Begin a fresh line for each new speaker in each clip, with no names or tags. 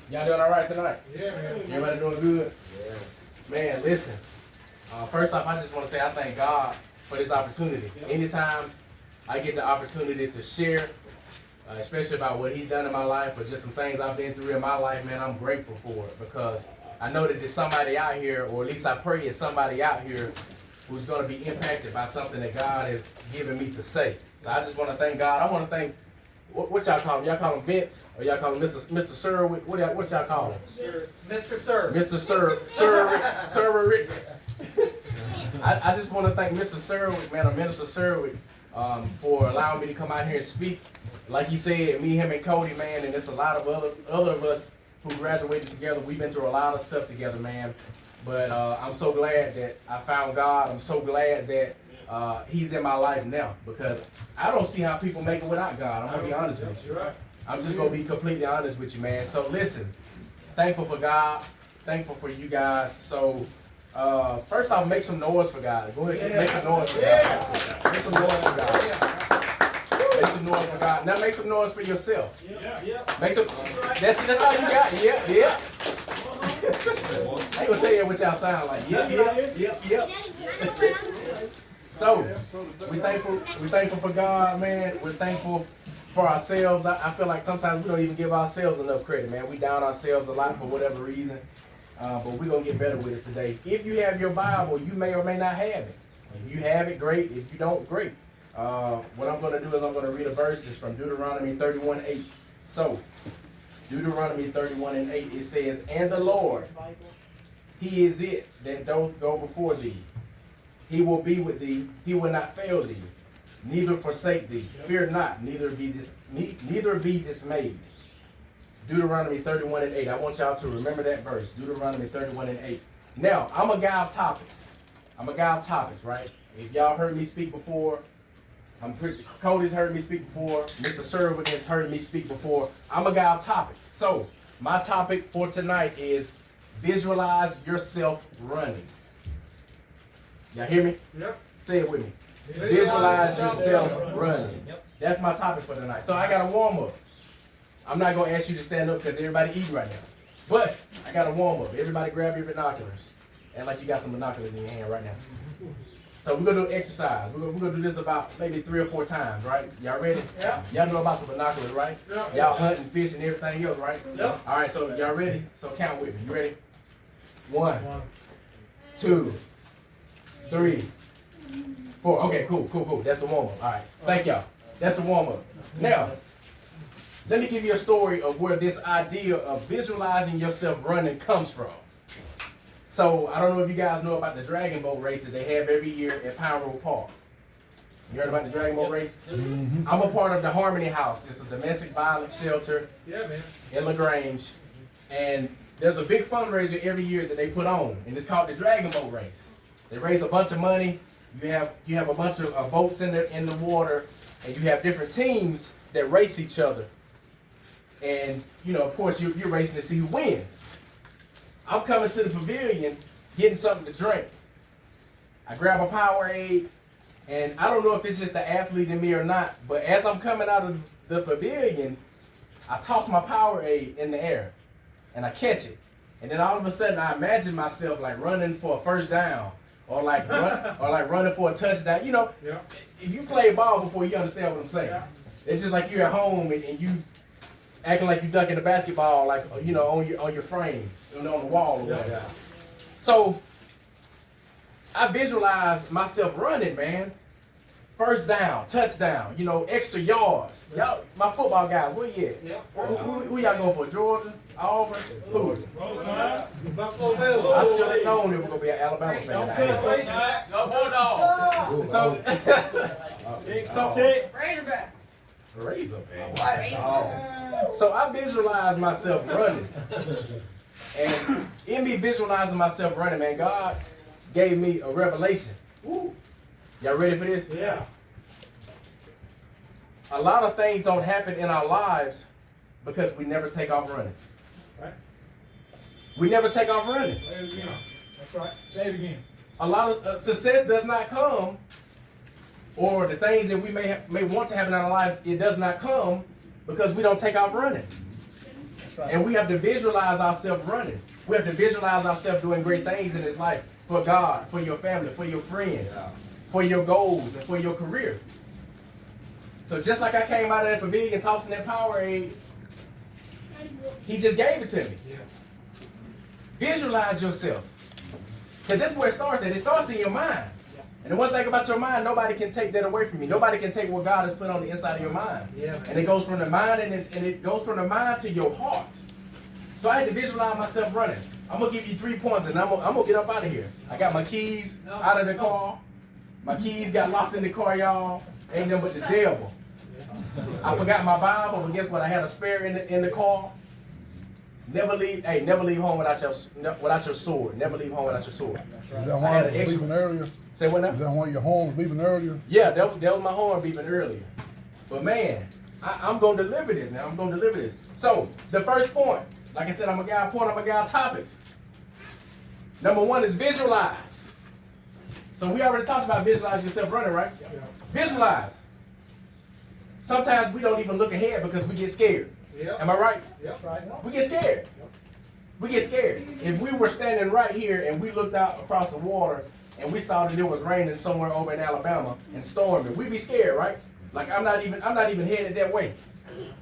Y'all doing all right tonight?
Yeah, man.
Everybody doing good?
Yeah.
Man, listen. First off, I just want to say I thank God for this opportunity. Anytime I get the opportunity to share, especially about what He's done in my life or just some things I've been through in my life, man, I'm grateful for it because I know that there's somebody out here, or at least I pray it's somebody out here who's going to be impacted by something that God has given me to say. So I just want to thank God. I want to thank, what y'all call him? Y'all call him Vince? Or y'all call him Mr. Sir? What y'all call him?
Mr. Sir.
Mr. Sir Rick. I just want to thank Mr. Serwick, man, or Minister Serwick, for allowing me to come out here and speak. Like he said, me, him, and Cody, man, and there's a lot of other of us who graduated together. We've been through a lot of stuff together, man. But I'm so glad that I found God. I'm so glad that He's in my life now because I don't see how people make it without God. I'm going to be honest with you. I'm just going to be completely honest with you, man. So listen, thankful for God, thankful for you guys. So first off, make some noise for God. Go ahead, make some noise for God. Make some noise for God. Make some noise for God. Now make some noise for yourself. Make some. That's all you got. Yeah. I ain't gonna tell you what y'all sound like. Yep. So we thankful for God, man. We're thankful for ourselves. I feel like sometimes we don't even give ourselves enough credit, man. We down ourselves a lot for whatever reason. But we're going to get better with it today. If you have your Bible, you may or may not have it. If you have it, great. If you don't, great. What I'm going to do is I'm going to read a verse. It's from Deuteronomy 31:8. So, Deuteronomy 31:8, it says, "And the Lord, He is it that doth go before thee. He will be with thee. He will not fail thee, neither forsake thee. Fear not, neither be dismayed." Deuteronomy 31:8. I want y'all to remember that verse. Deuteronomy 31:8. Now, I'm a guy of topics. Right? If y'all heard me speak before, Cody's heard me speak before, Mr. Serwick has heard me speak before. I'm a guy of topics. So, my topic for tonight is visualize yourself running. Y'all hear me?
Yep.
Say it with me. Visualize yourself running. That's my topic for tonight. So, I got a warm up. I'm not going to ask you to stand up because everybody eating right now. But I got to warm up. Everybody grab your binoculars. And like you got some binoculars in your hand right now. So we're going to do exercise. We're going to do this about maybe 3 or 4 times, right? Y'all ready?
Yeah.
Y'all know about some binoculars, right?
Yeah.
Y'all hunting, fishing, everything else, right?
Yeah.
All right, so y'all ready? So count with me. You ready? 1, 2, 3, 4. Okay, cool. That's the warm-up. All right. Thank y'all. That's the warm-up. Now, let me give you a story of where this idea of visualizing yourself running comes from. So, I don't know if you guys know about the Dragon Boat race that they have every year at Pine Road Park. You heard about the Dragon Boat race? Mm-hmm. I'm a part of the Harmony House. It's a domestic violence shelter in LaGrange. And there's a big fundraiser every year that they put on, and it's called the Dragon Boat race. They raise a bunch of money. You have a bunch of boats in the water, and you have different teams that race each other. And, of course, you're racing to see who wins. I'm coming to the pavilion, getting something to drink. I grab a Powerade, and I don't know if it's just the athlete in me or not, but as I'm coming out of the pavilion, I toss my Powerade in the air, and I catch it. And then all of a sudden, I imagine myself like running for a first down, or like running for a touchdown. If you play ball before, you understand what I'm saying. Yeah. It's just like you're at home and you acting like you're ducking the basketball, like on your frame, on the wall or whatever. Yeah. So I visualize myself running, man. First down, touchdown, extra yards. Y'all, my football guys, where you at? Yeah. Who y'all going for? Georgia, Auburn, who? I should have known it was gonna be an Alabama fan. Go Bulldogs. Razorback. So I visualize myself running. And in me visualizing myself running, man, God gave me a revelation. Woo. Y'all ready for this?
Yeah.
A lot of things don't happen in our lives because we never take off running.
Right.
We never take off running.
Say it again. That's right. Say it again.
A lot of success does not come, or the things that we may want to happen in our lives, it does not come because we don't take off running.
That's right.
And we have to visualize ourselves running. We have to visualize ourselves doing great things in this life for God, for your family, for your friends, for your goals, and for your career. So just like I came out of that pavilion tossing that Powerade, he just gave it to me.
Yeah.
Visualize yourself. Because that's where it starts at. It starts in your mind.
Yeah.
And the one thing about your mind, nobody can take that away from you. Nobody can take what God has put on the inside of your mind.
Yeah.
And it goes from the mind and it goes from the mind to your heart. So I had to visualize myself running. I'm going to give you 3 points and I'm going to get up out of here. I got my keys out of the car. My keys got locked in the car, y'all. Ain't nothing but the devil. I forgot my Bible, but guess what? I had a spare in the car. Never leave home without your sword. Never leave home without your sword.
Is that why you was leaving earlier?
Say what now?
Is that why your horn was leaving earlier?
Yeah, that was my horn beeping earlier. But man, I'm going to deliver this now. I'm going to deliver this. So, the first point, like I said, I'm a guy point, I'm a guy topics. Number 1 is visualize. So we already talked about visualize yourself running, right?
Yeah.
Visualize. Sometimes we don't even look ahead because we get scared.
Yep.
Am I right?
Yep. Right.
We get scared. We get scared. If we were standing right here and we looked out across the water and we saw that it was raining somewhere over in Alabama and storming, we'd be scared, right? Like I'm not even headed that way.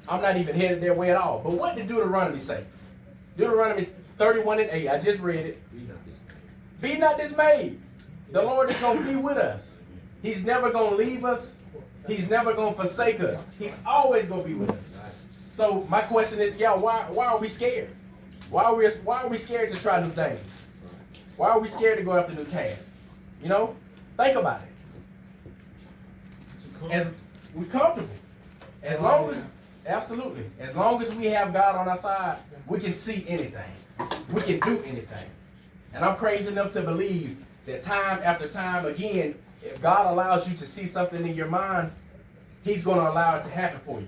I'm not even headed that way at all. But what did Deuteronomy say? Deuteronomy 31:8. I just read it. Be not dismayed. The Lord is going to be with us. He's never going to leave us. He's never going to forsake us. He's always going to be with us. So my question is, y'all, why are we scared? Why are we scared to try new things? Why are we scared to go after new tasks? You know, think about it. As we're comfortable, as long as we have God on our side, we can see anything. We can do anything. And I'm crazy enough to believe that time after time again, if God allows you to see something in your mind, He's going to allow it to happen for you.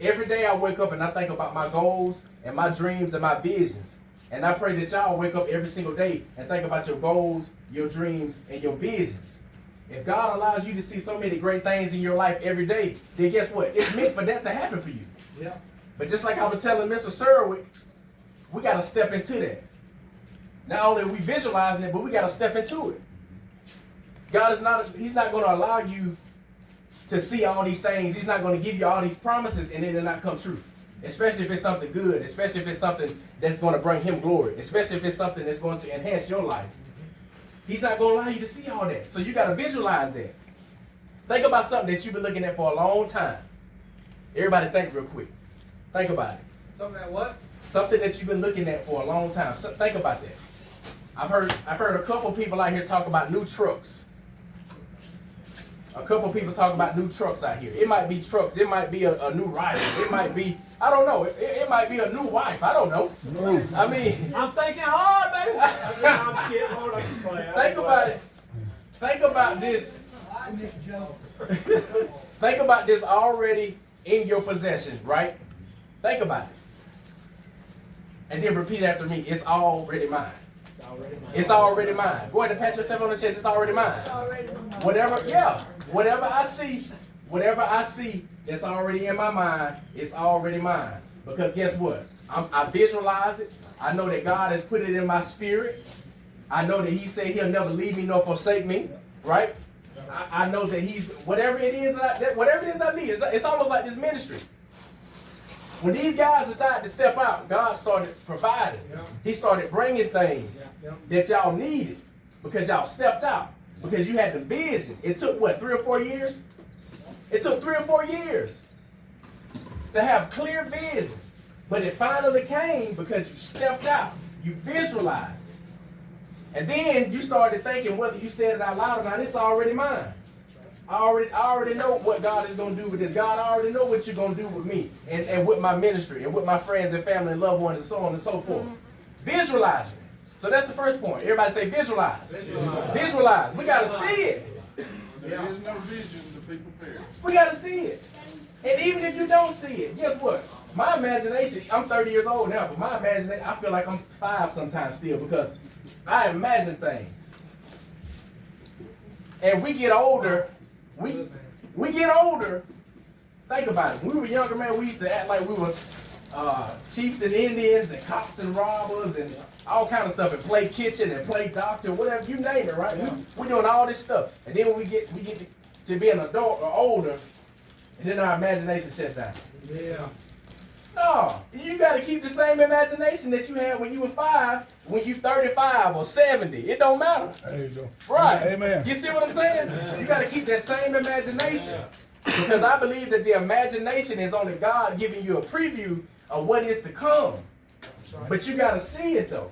Every day I wake up and I think about my goals and my dreams and my visions. And I pray that y'all wake up every single day and think about your goals, your dreams, and your visions. If God allows you to see so many great things in your life every day, then guess what? It's meant for that to happen for you.
Yeah.
But just like I was telling Mr. Serwick, we got to step into that. Not only are we visualizing it, but we got to step into it. God is He's not going to allow you to see all these things. He's not going to give you all these promises and then it'll not come true. Especially if it's something good, especially if it's something that's going to bring Him glory, especially if it's something that's going to enhance your life. He's not going to allow you to see all that. So you got to visualize that. Think about something that you've been looking at for a long time. Everybody think real quick. Think about it.
Something that what?
Something that you've been looking at for a long time. So think about that. I've heard a couple people out here talk about new trucks. A couple people talk about new trucks out here. It might be trucks. It might be a new rider. It might be, I don't know. It might be a new wife. I don't know.
No.
I mean,
I'm thinking hard, baby. I'm scared. Hold on.
think about it. Think about this. Think about this already in your possession, right? Think about it. And then repeat after me. It's already mine. It's already mine. Go ahead and pat yourself on the chest. It's already mine. Whatever I see that's already in my mind, it's already mine. Because guess what? I visualize it. I know that God has put it in my spirit. I know that He said He'll never leave me nor forsake me. Right? I know that He's whatever it is I need. It's almost like this ministry. When these guys decided to step out, God started providing. He started bringing things that y'all needed because y'all stepped out. Because you had the vision. It took what, 3 or 4 years? It took 3 or 4 years to have clear vision. But it finally came because you stepped out. You visualized it. And then you started thinking whether you said it out loud or not, it's already mine. I already know what God is going to do with this. God, I already know what you're going to do with me and with my ministry and with my friends and family and loved ones and so on and so forth. Visualizing. So that's the first point. Everybody say visualize. Visualize. We got to see it.
There is no vision to be prepared.
We got to see it. And even if you don't see it, guess what? My imagination, I'm 30 years old now, but my imagination, I feel like I'm 5 sometimes still because I imagine things. And we get older. We get older. Think about it. When we were younger, man, we used to act like we were chiefs and Indians and cops and robbers and all kind of stuff, and play kitchen and play doctor, whatever, you name it, right? We're doing all this stuff. And then when we get to be an adult or older, and then our imagination shuts down.
Yeah.
No, you got to keep the same imagination that you had when you were 5, when you 35 or 70. It don't matter.
There you go.
Right.
Amen.
You see what I'm saying? You got to keep that same imagination. Because I believe that the imagination is only God giving you a preview of what is to come. But you got to see it, though.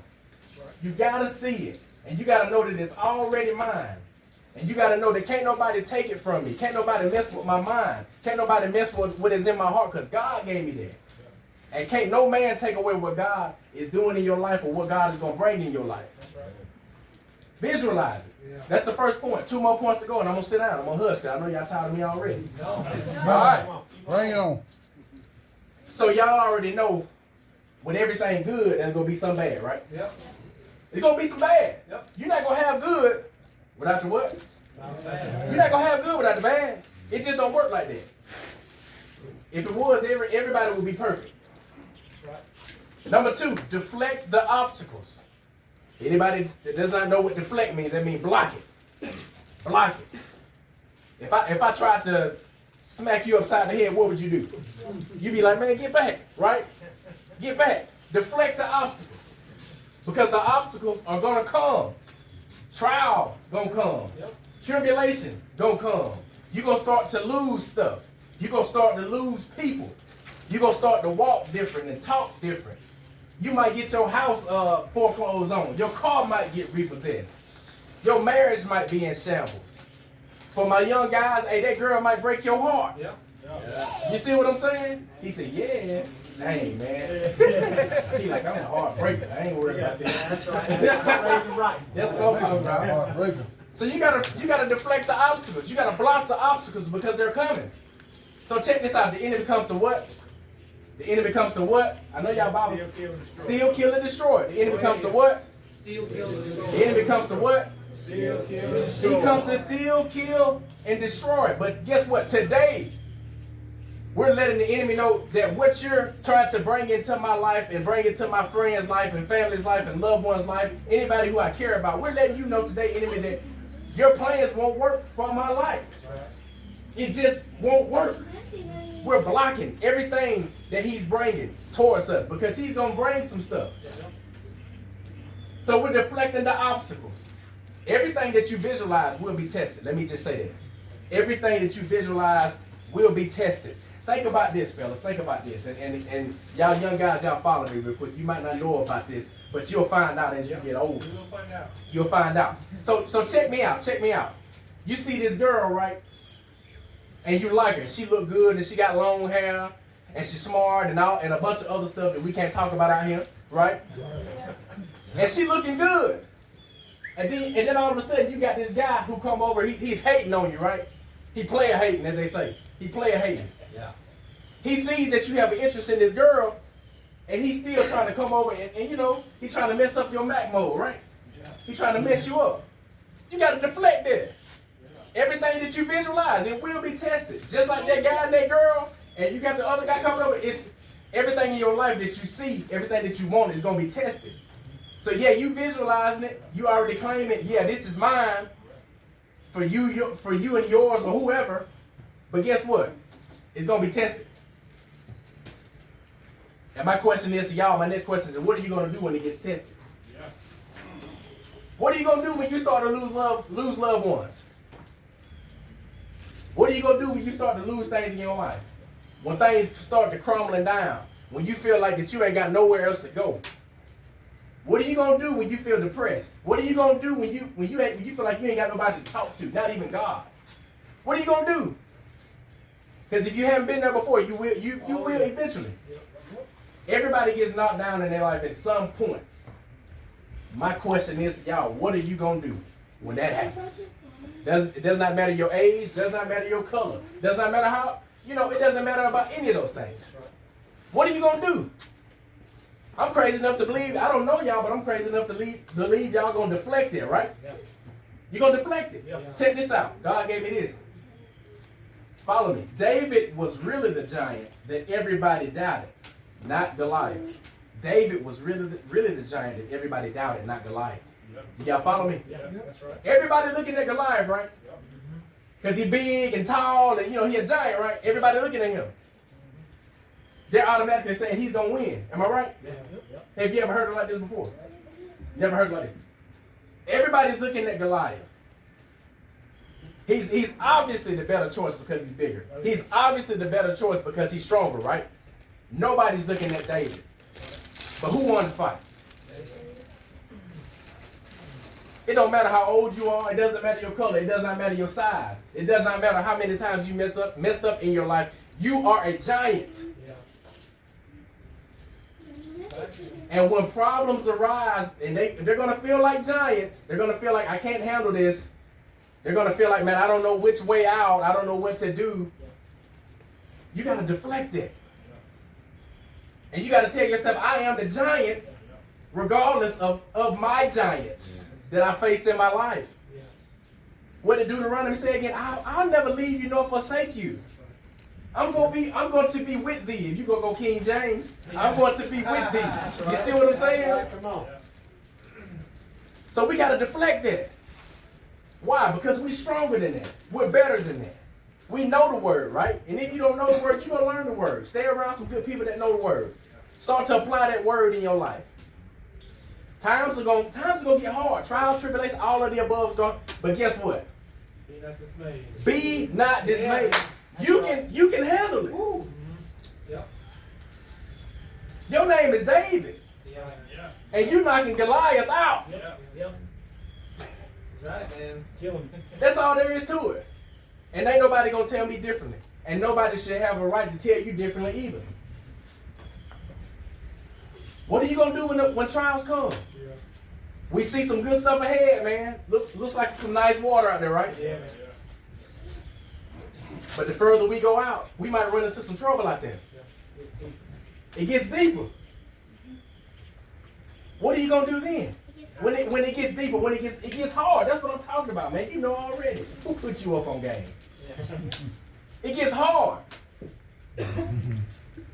You got to see it. And you got to know that it's already mine. And you got to know that can't nobody take it from me. Can't nobody mess with my mind. Can't nobody mess with what is in my heart, because God gave me that. And can't no man take away what God is doing in your life or what God is going to bring in your life. Visualize it.
Yeah.
That's the first point. 2 more points to go, and I'm going to sit down. I'm going to hush, because I know y'all tired of me already.
No.
All right.
Bring it on.
So y'all already know with everything good, there's going to be some bad, right?
Yep.
There's going to be some bad.
Yep.
You're not going to have good without the what?
Not bad.
You're not going to have good without the bad. It just don't work like that. If it was, everybody would be perfect. Number 2, deflect the obstacles. Anybody that does not know what deflect means, that means block it. Block it. If I tried to smack you upside the head, what would you do? You'd be like, man, get back, right? Get back. Deflect the obstacles. Because the obstacles are going to come. Trial going to come. Tribulation going to come. You're going to start to lose stuff. You're going to start to lose people. You're going to start to walk different and talk different. You might get your house foreclosed on. Your car might get repossessed. Your marriage might be in shambles. For my young guys, hey, that girl might break your heart.
Yep.
You see what I'm saying? He said, yeah. Dang, man. He like, I'm a heartbreaker. I ain't worried about that.
That's right. That's right.
That's what I'm talking about.
Heartbreaker.
So you gotta deflect the obstacles. You gotta block the obstacles because they're coming. So check this out. The enemy comes to what? The enemy comes to what? I know y'all Bible. Steal, kill, and destroy. The enemy comes to what?
Steal, kill, and destroy.
The enemy comes to what?
Steal, kill, and destroy.
He comes to steal, kill, and destroy. But guess what? Today, we're letting the enemy know that what you're trying to bring into my life and bring into my friend's life and family's life and loved one's life, anybody who I care about, we're letting you know today, enemy, that your plans won't work for my life. It just won't work. We're blocking everything that he's bringing towards us because he's going to bring some stuff. So we're deflecting the obstacles. Everything that you visualize will be tested. Let me just say that. Everything that you visualize will be tested. Think about this, fellas. Think about this. And y'all young guys, y'all follow me real quick. You might not know about this, but you'll find out as you get older. You'll find out. So check me out. Check me out. You see this girl, right? And you like her. She look good, and she got long hair, and she's smart, and a bunch of other stuff that we can't talk about out here, right? And she looking good. And then all of a sudden, you got this guy who come over. He's hating on you, right? He player hating, as they say. He player hating.
Yeah.
He sees that you have an interest in this girl, and he's still trying to come over, and you know, he's trying to mess up your Mac mode, right? He's trying to mess you up. You got to deflect that. Everything that you visualize, it will be tested. Just like that guy and that girl, and you got the other guy coming over, it's everything in your life that you see, everything that you want is going to be tested. So yeah, you visualizing it, you already claim it, yeah, this is mine, for you and yours or whoever, but guess what? It's going to be tested. And my question is to y'all, my next question is, what are you going to do when it gets tested? What are you going to do when you start to lose loved ones? What are you going to do when you start to lose things in your life? When things start to crumbling down? When you feel like that you ain't got nowhere else to go? What are you going to do when you feel depressed? What are you going to do when you feel like you ain't got nobody to talk to, not even God? What are you going to do? Because if you haven't been there before, you will eventually. Everybody gets knocked down in their life at some point. My question is, y'all, what are you going to do when that happens? It does not matter your age, does not matter your color, does not matter how, it doesn't matter about any of those things. What are you going to do? I'm crazy enough to believe, I don't know y'all, but I'm crazy enough to believe y'all going to deflect it, right? You're going to deflect it. Check this out. God gave me this. Follow me. David was really the giant that everybody doubted, not Goliath. David was really the giant that everybody doubted, not Goliath. Do y'all follow me?
Yeah, that's right.
Everybody looking at Goliath, right? Because he's big and tall and, he a giant, right? Everybody looking at him. They're automatically saying he's going to win. Am I right?
Yeah.
Have you ever heard it like this before? You ever heard it like this? Everybody's looking at Goliath. He's obviously the better choice because he's bigger. He's obviously the better choice because he's stronger, right? Nobody's looking at David. But who won the fight? It don't matter how old you are. It doesn't matter your color. It does not matter your size. It does not matter how many times you messed up in your life. You are a giant. And when problems arise, and they're going to feel like giants, they're going to feel like, I can't handle this. They're going to feel like, man, I don't know which way out. I don't know what to do. You got to deflect it. And you got to tell yourself, I am the giant, regardless of my giants that I face in my life. What did Deuteronomy say again? I'll never leave you nor forsake you. I'm going to be with thee. If you go King James, I'm going to be with thee. You see what I'm saying?
Come on.
So we got to deflect it. Why? Because we're stronger than that. We're better than that. We know the word, right? And if you don't know the word, you're going to learn the word. Stay around some good people that know the word. Start to apply that word in your life. Times are going to get hard. Trial, tribulation, all of the above is going. But guess what?
Be not dismayed.
Be not dismayed. You can handle it.
Mm-hmm. Yep.
Your name is David.
Yeah.
And you knocking Goliath out.
Yep. Right, man. Kill him.
That's all there is to it. And ain't nobody going to tell me differently. And nobody should have a right to tell you differently either. What are you going to do when trials come?
Yeah.
We see some good stuff ahead, man. Looks like some nice water out there, right?
Yeah, man.
But the further we go out, we might run into some trouble out there.
Yeah.
It gets deeper. What are you going to do then? When it gets deeper, when it gets hard. That's what I'm talking about, man. You know already. Who put you up on game?
Yeah.
It gets hard.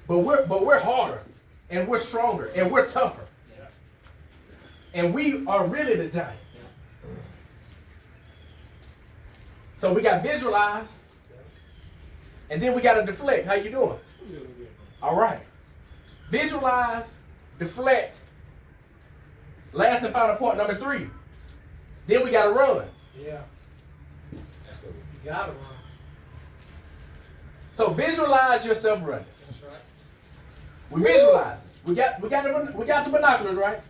But we're harder. And we're stronger. And we're tougher. And we are really the giants. So we got visualize. And then we got to deflect. How you doing? All right. Visualize, deflect. Last and final point, number 3. Then we got to run.
Yeah. You gotta run.
So visualize yourself running.
That's right.
We visualize it. We got the binoculars, right?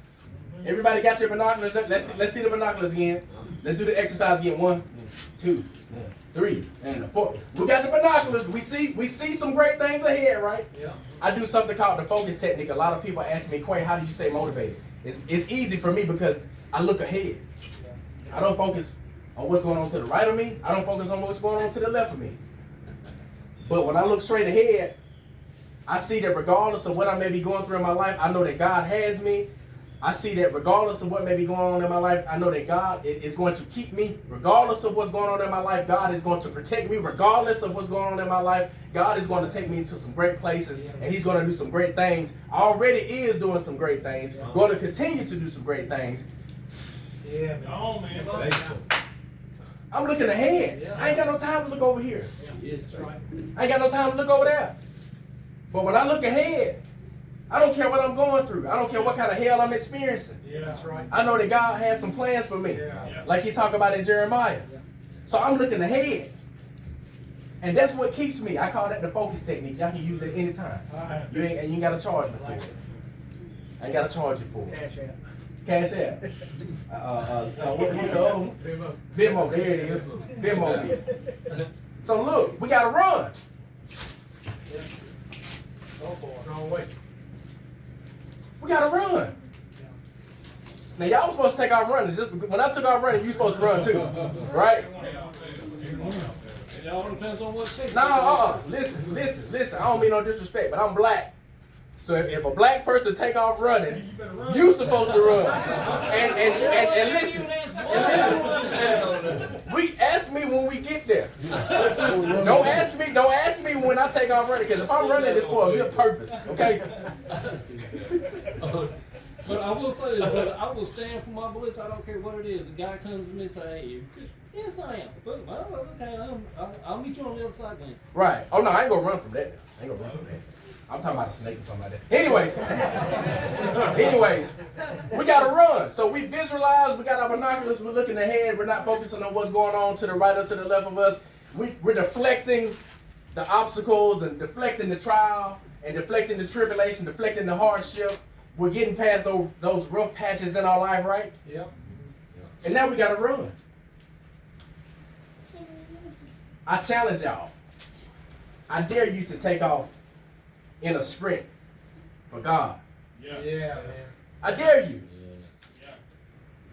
Everybody got your binoculars. Let's see the binoculars again. Let's do the exercise again. 1, 2, 3, and 4. We got the binoculars. We see some great things ahead, right?
Yeah.
I do something called the focus technique. A lot of people ask me, Quay, how do you stay motivated? It's easy for me because I look ahead. I don't focus on what's going on to the right of me. I don't focus on what's going on to the left of me. But when I look straight ahead, I see that regardless of what I may be going through in my life, I know that God has me. I see that regardless of what may be going on in my life, I know that God is going to keep me. Regardless of what's going on in my life, God is going to protect me. Regardless of what's going on in my life, God is going to take me into some great places, and he's going to do some great things. Already is doing some great things. Going to continue to do some great things.
Yeah, man. Oh, man.
I'm looking ahead. I ain't got no time to look over here. I ain't got no time to look over there. But when I look ahead, I don't care what I'm going through. I don't care what kind of hell I'm experiencing.
Yeah, that's right.
I know that God has some plans for me, like he talked about in Jeremiah. So I'm looking ahead. And that's what keeps me. I call that the focus technique. Y'all can use it anytime. You ain't got to charge me for it. I ain't got to charge you for it.
Cash out.
Cash out. What's the other one? Venmo. There it is. Venmo. So look, we got to run.
Go for it. Wrong way.
We got to run. Now, y'all was supposed to take off running. When I took off running, you supposed to run too. Right?
It all depends on what shape.
No, listen. I don't mean no disrespect, but I'm black. So if a black person take off running, you supposed to run. And listen. We ask me when we get there. Don't take off running, because if I'm running, it's for a good purpose, okay?
But I will say this, brother, I will stand for my beliefs. I don't care what it is. A guy comes to me and say, "Hey, you Christian?" Yes, I am. But, well, okay, I'll meet you on the other side then.
Right. Oh, no, I ain't gonna run from that. I ain't gonna run from that. I'm talking about a snake or something like that. Anyways, we gotta run. So we visualize, we got our binoculars, we're looking ahead, we're not focusing on what's going on to the right or to the left of us. We're deflecting the obstacles and deflecting the trial and deflecting the tribulation, deflecting the hardship. We're getting past those rough patches in our life, right?
Yep.
And now we gotta run. I challenge y'all. I dare you to take off in a sprint for God.
Yeah, man.
I dare you.
Yeah.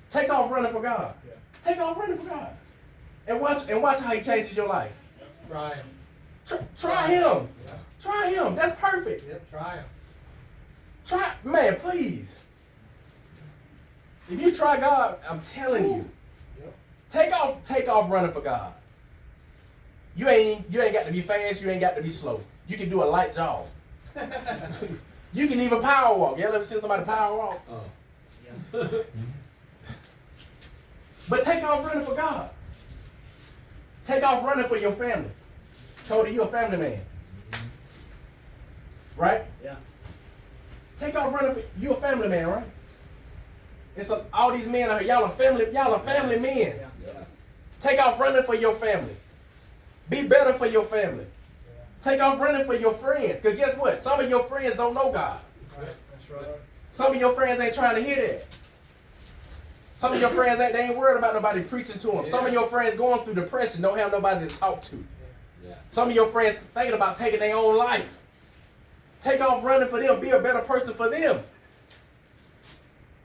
Take off running for God.
Yeah.
Take off running for God. And watch how he changes your life.
Try him.
Try him.
Yeah.
Try him. That's perfect.
Yep, try him.
Try, man, please. If you try God, I'm telling you.
Yep.
Take off running for God. You ain't got to be fast, you ain't got to be slow. You can do a light jog. You can even power walk. Y'all ever seen somebody power walk?
Yeah.
But take off running for God. Take off running for your family. Cody, you a family man. Right?
Yeah.
Take off running for you a family man, right? It's all these men out here, y'all are family men.
Yeah.
Take off running for your family. Be better for your family. Take off running for your friends. Because guess what? Some of your friends don't know God.
Right. That's right.
Some of your friends ain't trying to hear that. Some of your friends they ain't worried about nobody preaching to them. Some of your friends going through depression don't have nobody to talk to.
Yeah.
Some of your friends thinking about taking their own life. Take off running for them. Be a better person for them.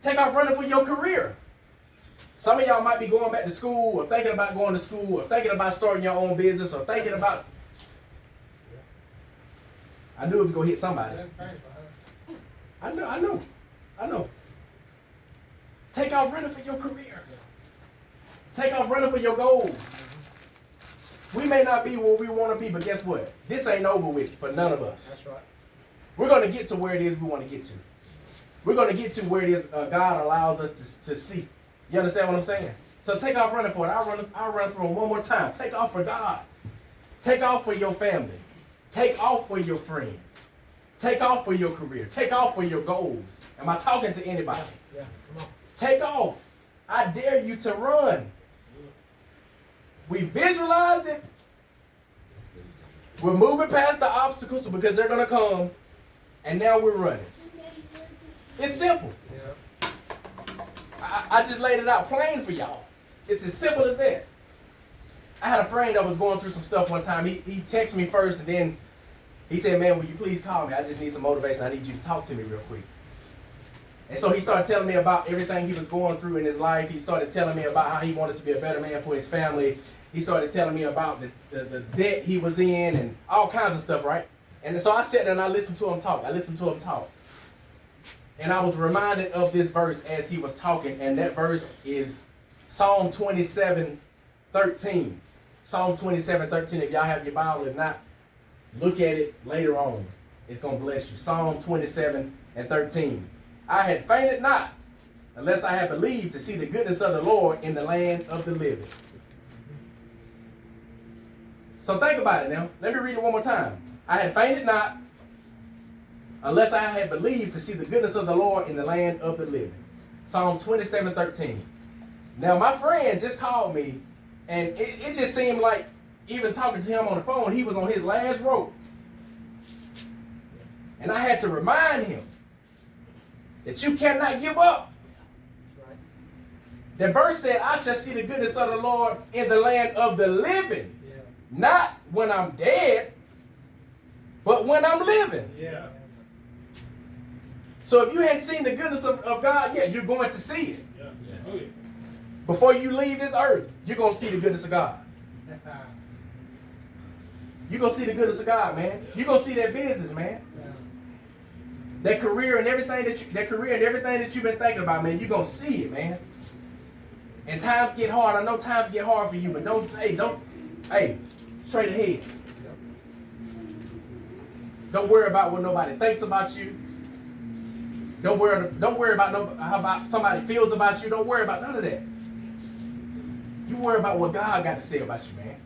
Take off running for your career. Some of y'all might be going back to school or thinking about going to school or thinking about starting your own business or thinking about... I knew it was going to hit somebody. I know. Take off running for your career. Take off running for your goals. We may not be where we want to be, but guess what? This ain't over with for none of us.
That's right.
We're going to get to where it is we want to get to. We're going to get to where it is God allows us to see. You understand what I'm saying? So take off running for it. I'll run through it one more time. Take off for God. Take off for your family. Take off for your friends. Take off for your career. Take off for your goals. Am I talking to anybody?
Yeah. Come on.
Take off. I dare you to run. We visualized it. We're moving past the obstacles because they're going to come. And now we're running. It's simple.
Yeah.
I just laid it out plain for y'all. It's as simple as that. I had a friend that was going through some stuff one time. He texted me first, and then he said, "Man, will you please call me? I just need some motivation. I need you to talk to me real quick." And so he started telling me about everything he was going through in his life. He started telling me about how he wanted to be a better man for his family. He started telling me about the debt he was in and all kinds of stuff, right? And so I sat there and I listened to him talk. And I was reminded of this verse as he was talking, and that verse is Psalm 27:13. Psalm 27:13. If y'all have your Bible, if not, look at it later on. It's going to bless you. Psalm 27:13. I had fainted not, unless I had believed to see the goodness of the Lord in the land of the living. So think about it now. Let me read it one more time. I had fainted not, unless I had believed to see the goodness of the Lord in the land of the living. Psalm 27:13. Now my friend just called me, and it just seemed like, even talking to him on the phone, he was on his last rope. And I had to remind him that you cannot give up. The verse said, I shall see the goodness of the Lord in the land of the living.
Yeah.
Not when I'm dead, but when I'm living.
Yeah.
So if you hadn't seen the goodness of God yet, you're going to see it.
Yeah. Oh, yeah.
Before you leave this earth, you're going to see the goodness of God. You're going to see the goodness of God, man. You're going to see that business, man. That career and everything that you've been thinking about, man, you're going to see it, man. And times get hard. I know times get hard for you, but don't, straight ahead. Don't worry about what nobody thinks about you. Don't worry about how about somebody feels about you. Don't worry about none of that. You worry about what God got to say about you, man.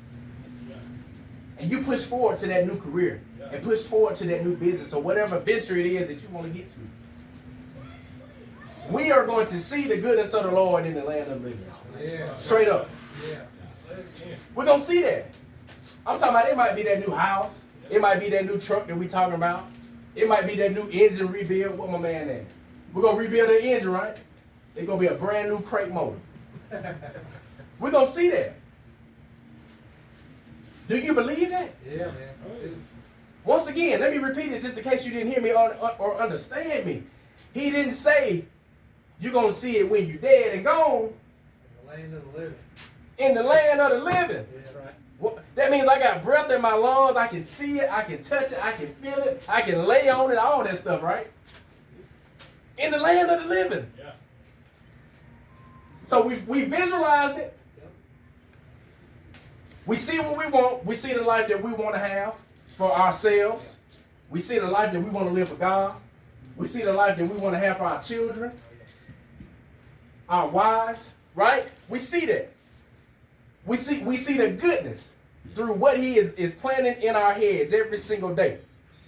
And you push forward to that new career and push forward to that new business or whatever venture it is that you want to get to. We are going to see the goodness of the Lord in the land of the living.
Yeah.
Straight up.
Yeah.
We're going to see that. I'm talking about it might be that new house. It might be that new truck that we talking about. It might be that new engine rebuild. What my man at? We're going to rebuild the engine, right? It's going to be a brand new crate motor. We're going to see that. Do you believe that?
Yeah, man.
Once again, let me repeat it just in case you didn't hear me or understand me. He didn't say you're going to see it when you're dead and gone.
In the land of the living.
In the land of the living.
Yeah, right.
Well, that means I got breath in my lungs. I can see it. I can touch it. I can feel it. I can lay on it. All that stuff, right? In the land of the living.
Yeah.
So we visualized it. We see what we want. We see the life that we want to have for ourselves. We see the life that we want to live for God. We see the life that we want to have for our children, our wives, right? We see that. We see the goodness through what He is planting in our heads every single day.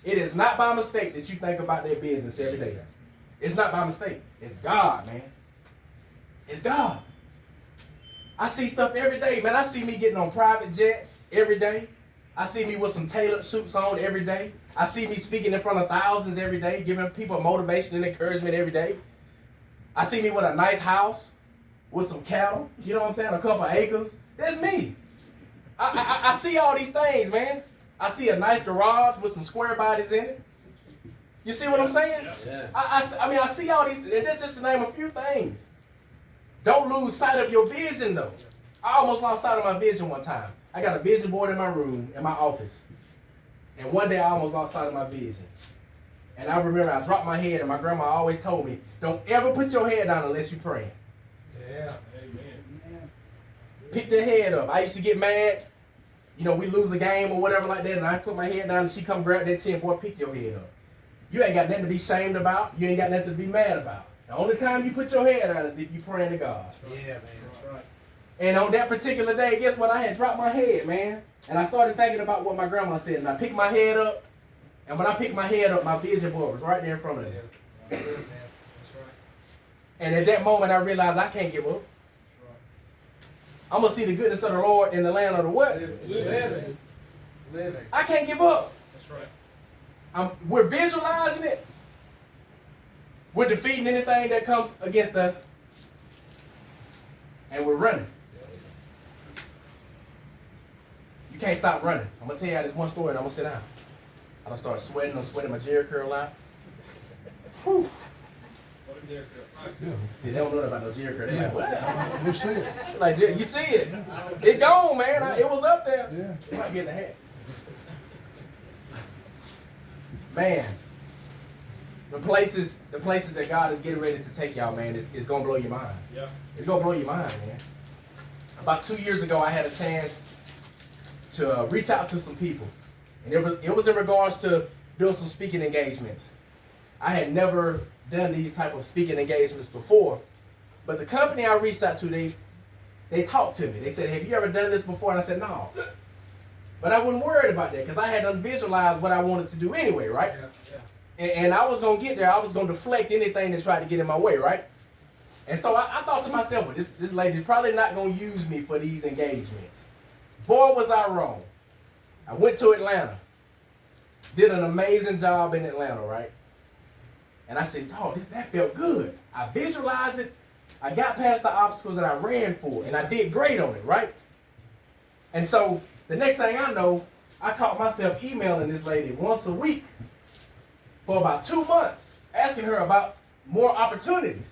It is not by mistake that you think about that business every day. It's not by mistake. It's God, man. It's God. I see stuff every day, man. I see me getting on private jets every day. I see me with some tailored suits on every day. I see me speaking in front of thousands every day, giving people motivation and encouragement every day. I see me with a nice house, with some cattle, you know what I'm saying, a couple of acres. That's me. I see all these things, man. I see a nice garage with some square bodies in it. You see what I'm saying?
Yeah.
I mean, I see all these, and that's just to name a few things. Don't lose sight of your vision, though. I almost lost sight of my vision one time. I got a vision board in my room, in my office. And one day I almost lost sight of my vision. And I remember I dropped my head, and my grandma always told me, don't ever put your head down unless you pray.
Yeah.
Amen.
Pick the head up. I used to get mad. You know, we lose a game or whatever like that, and I put my head down, and she come grab that chin, boy, pick your head up. You ain't got nothing to be ashamed about. You ain't got nothing to be mad about. The only time you put your head down is if you praying to God.
Yeah, man. That's right.
And on that particular day, guess what? I had dropped my head, man. And I started thinking about what my grandma said. And I picked my head up. And when I picked my head up, my vision board was right there in front of me.
That's good, man. That's right.
And at that moment, I realized I can't give up. I'm going to see the goodness of the Lord in the land of the what?
Living. Living.
I can't give up.
That's right.
We're visualizing it. We're defeating anything that comes against us. And we're running. You can't stop running. I'm going to tell you this one story and I'm going to sit down. I done start sweating. I'm sweating my Jerry curl out. Whew.
Yeah.
See, they don't know about no Jerry curl. They like, what?
You see it.
Like, you see it. It gone, man. It was up there.
Yeah.
It might be in the hat. Man. The places that God is getting ready to take y'all, man, is going to blow your mind.
Yeah.
It's going to blow your mind, man. About 2 years ago, I had a chance to reach out to some people. And it was in regards to doing some speaking engagements. I had never done these type of speaking engagements before. But the company I reached out to, they talked to me. They said, have you ever done this before? And I said, no. But I wasn't worried about that because I had visualized what I wanted to do anyway, right?
Yeah.
And I was going to get there. I was going to deflect anything that tried to get in my way, right? And so I thought to myself, well, this lady's probably not going to use me for these engagements. Boy, was I wrong. I went to Atlanta. Did an amazing job in Atlanta, right? And I said, oh, that felt good. I visualized it. I got past the obstacles and I ran for it. And I did great on it, right? And so the next thing I know, I caught myself emailing this lady once a week for about 2 months, asking her about more opportunities.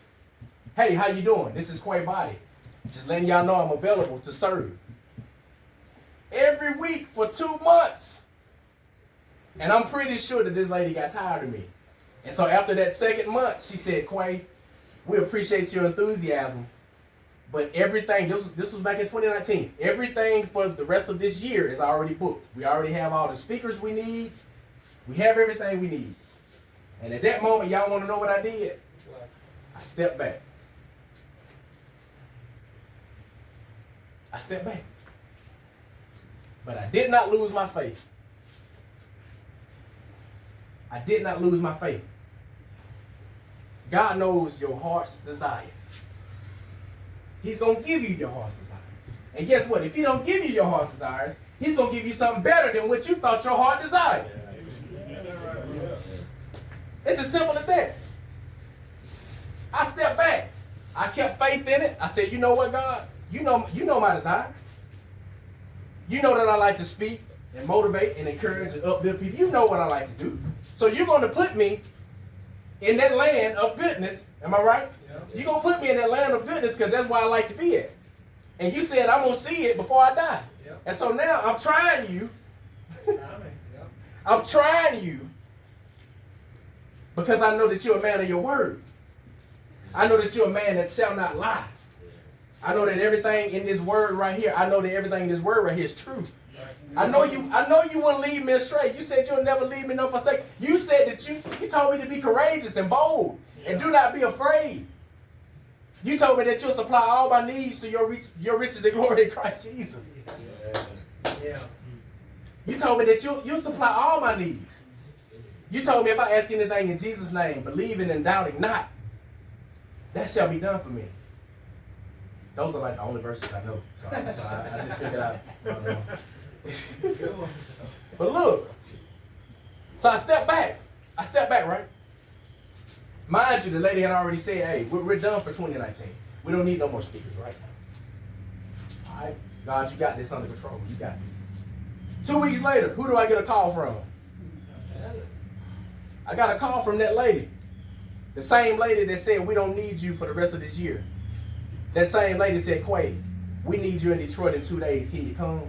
Hey, how you doing? This is Quay, Boddie. Just letting y'all know I'm available to serve. Every week for 2 months. And I'm pretty sure that this lady got tired of me. And so after that second month, she said, Quay, we appreciate your enthusiasm, but everything, this was back in 2019, everything for the rest of this year is already booked. We already have all the speakers we need. We have everything we need. And at that moment, y'all want to know what I did?
What?
I stepped back. I stepped back. But I did not lose my faith. I did not lose my faith. God knows your heart's desires. He's going to give you your heart's desires. And guess what? If he don't give you your heart's desires, he's going to give you something better than what you thought your heart desired. It's as simple as that. I stepped back. I kept faith in it. I said, you know what, God? You know my desire. You know that I like to speak and motivate and encourage and uplift people. You know what I like to do. So you're going to put me in that land of goodness. Am I right?
Yep.
You're going to put me in that land of goodness because that's where I like to be at. And you said I'm going to see it before I die.
Yep.
And so now I'm trying you.
Yep.
I'm trying you because I know that you're a man of your word. I know that you're a man that shall not lie. I know that everything in this word right here, I know that everything in this word right here is true. I know you wouldn't leave me astray. You said you'll never leave me nor forsake. You said that you told me to be courageous and bold and do not be afraid. You told me that you'll supply all my needs to your riches and glory in Christ Jesus.
Yeah.
You told me that you'll supply all my needs. You told me if I ask anything in Jesus' name, believing and doubting not, that shall be done for me. Those are like the only verses I know. So I just figured out. But look, so I stepped back. Right? Mind you, the lady had already said, hey, we're done for 2019. We don't need no more speakers, right? All right, God, you got this under control. You got this. 2 weeks later, who do I get a call from? I got a call from that lady. The same lady that said we don't need you for the rest of this year. That same lady said, Quay, we need you in Detroit in 2 days. Can you come?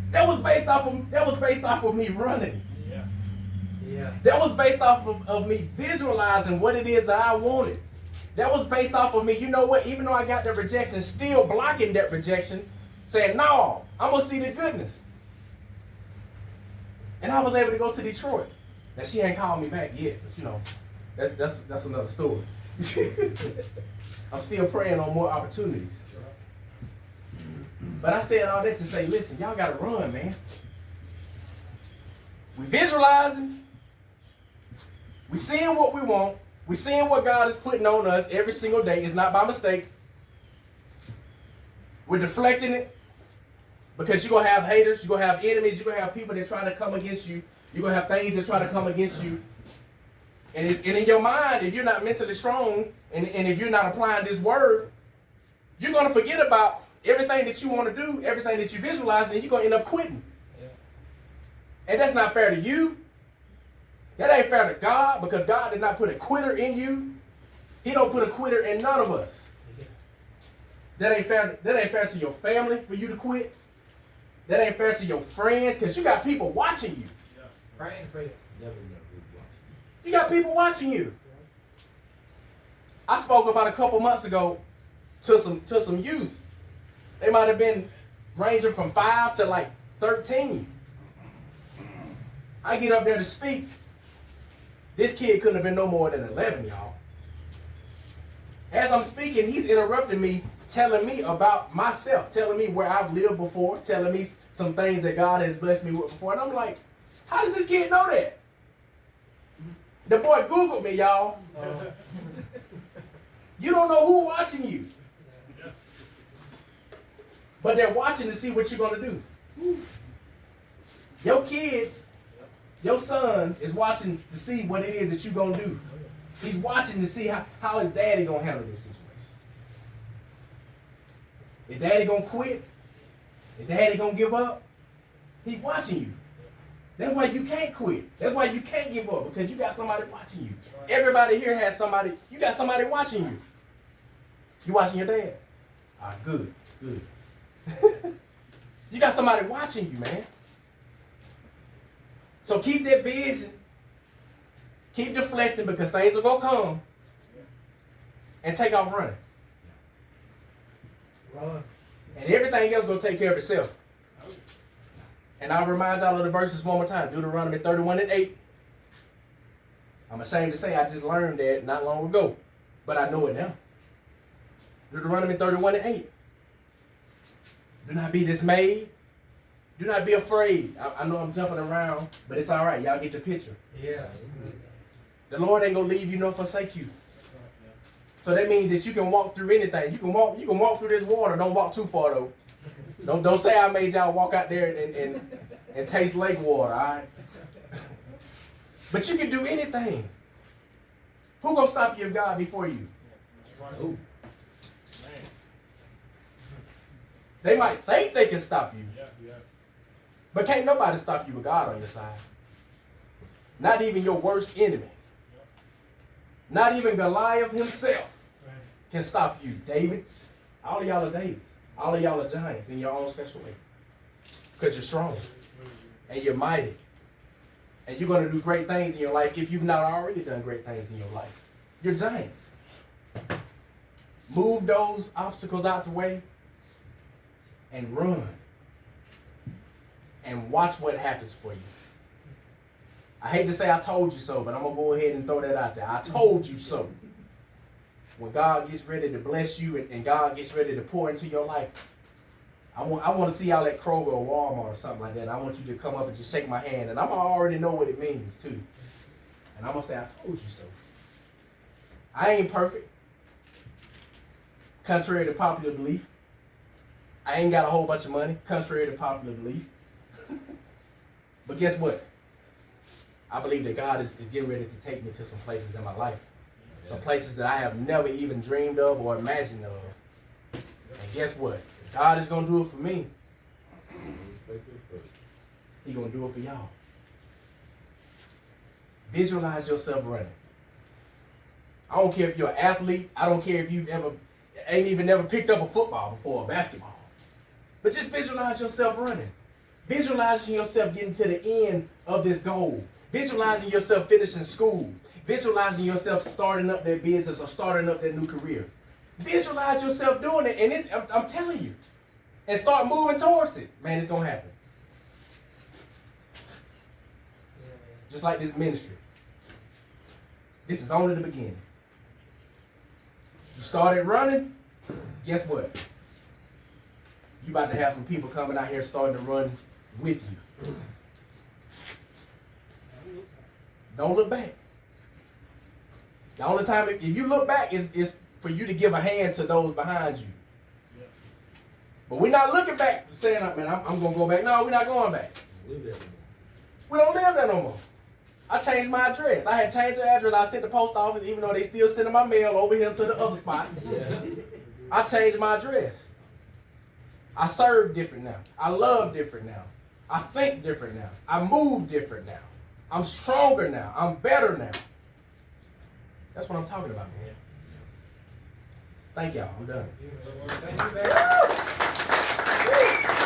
That was based off of me running.
Yeah.
That was based off of me visualizing what it is that I wanted. That was based off of me, you know what, even though I got that rejection, still blocking that rejection, saying, no, I'm going to see the goodness. And I was able to go to Detroit. Now, she ain't called me back yet, but you know, that's another story. I'm still praying on more opportunities. But I said all that to say, listen, y'all got to run, man. We visualizing. We seeing what we want. We seeing what God is putting on us every single day. It's not by mistake. We're deflecting it because you're going to have haters. You're going to have enemies. You're going to have people that try to come against you. You're going to have things that try to come against you. And in your mind, if you're not mentally strong and if you're not applying this word, you're going to forget about everything that you want to do, everything that you visualize, and you're going to end up quitting.
Yeah.
And that's not fair to you. That ain't fair to God because God did not put a quitter in you. He don't put a quitter in none of us.
Yeah.
That ain't fair to your family for you to quit. That ain't fair to your friends because you got people watching you.
Praying for you.
You got people watching you. I spoke about a couple months ago to some youth. They might have been ranging from 5 to like 13. I get up there to speak. This kid couldn't have been no more than 11, y'all. As I'm speaking, he's interrupting me, telling me about myself, telling me where I've lived before, telling me some things that God has blessed me with before. And I'm like, how does this kid know that? The boy Googled me, y'all. You don't know who's watching you. But they're watching to see what you're going to do. Your kids, your son is watching to see what it is that you're going to do. He's watching to see how his daddy going to handle this situation. Is daddy going to quit? Is daddy going to give up? He's watching you. That's why you can't quit. That's why you can't give up, because you got somebody watching you. Everybody here has somebody. You got somebody watching you. You watching your dad? Good. You got somebody watching you, man. So keep that vision. Keep deflecting because things are going to come. And take off running.
Run.
And everything else going to take care of itself. And I'll remind y'all of the verses one more time. Deuteronomy 31:8. I'm ashamed to say I just learned that not long ago, but I know it now. Deuteronomy 31:8. Do not be dismayed. Do not be afraid. I know I'm jumping around, but it's all right. Y'all get the picture.
Yeah.
The Lord ain't gonna leave you nor forsake you. So that means that you can walk through anything. You can walk through this water. Don't walk too far though. Don't say I made y'all walk out there and taste lake water, all right? But you can do anything. Who gonna stop you if God before you? Ooh. They might think they can stop you. But can't nobody stop you with God on your side. Not even your worst enemy. Not even Goliath himself can stop you. Davids, all of y'all are Davids. All of y'all are giants in your own special way. Because you're strong. And you're mighty. And you're going to do great things in your life if you've not already done great things in your life. You're giants. Move those obstacles out the way and run. And watch what happens for you. I hate to say I told you so, but I'm going to go ahead and throw that out there. I told you so. When God gets ready to bless you and God gets ready to pour into your life, I want to see y'all at Kroger or Walmart or something like that. I want you to come up and just shake my hand. And I'm going to already know what it means, too. And I'm going to say, I told you so. I ain't perfect. Contrary to popular belief. I ain't got a whole bunch of money. Contrary to popular belief. But guess what? I believe that God is getting ready to take me to some places in my life. Some places that I have never even dreamed of or imagined of. And guess what? If God is going to do it for me, He's going to do it for y'all. Visualize yourself running. I don't care if you're an athlete. I don't care if you've ain't even never picked up a football before or basketball. But just visualize yourself running. Visualizing yourself getting to the end of this goal. Visualizing yourself finishing school. Visualizing yourself starting up that business or starting up that new career. Visualize yourself doing it, and I'm telling you. And start moving towards it. Man, it's going to happen. Just like this ministry. This is only the beginning. You started running, guess what? You about to have some people coming out here starting to run with you. Don't look back. The only time, if you look back, is for you to give a hand to those behind you. But we're not looking back saying, man, I'm going to go back. No, we're not going back. We don't live there no more. I changed my address. I had changed the address. I sent the post office, even though they still sending my mail over here to the other spot. I changed my address. I serve different now. I love different now. I think different now. I move different now. I'm stronger now. I'm better now. That's what I'm talking about, man. Thank y'all. I'm done.
Thank you, man.